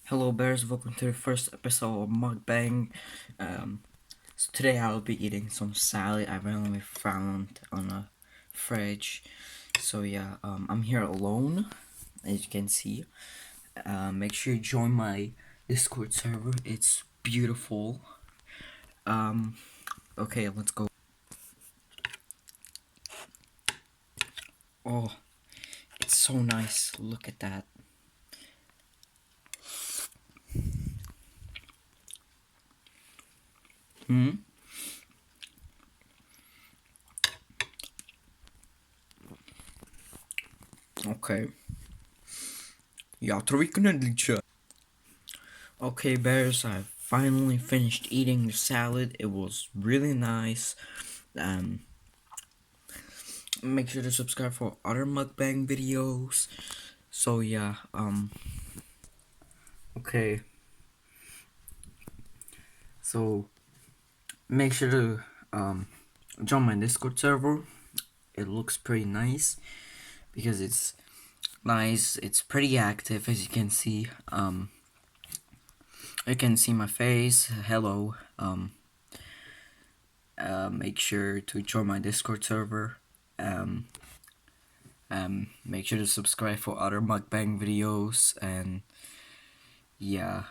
Hello bears, welcome to the first episode of Mukbang. So today I'll be eating some salad I randomly found on a fridge. So yeah, I'm here alone, as you can see. Make sure you join my Discord server, it's beautiful. Okay, let's go. Oh, it's so nice, look at that. Hmm? Okay. Jag tror vi kunde köra. Okay, bears, I finally finished eating the salad. It was really nice. Um, Make sure to subscribe for other mukbang videos. So yeah, okay. So make sure to join my Discord server. It looks pretty nice because it's nice. It's pretty active, as you can see. You can see my face. Hello. Make sure to join my Discord server. Um, Make sure to subscribe for other mukbang videos, and yeah.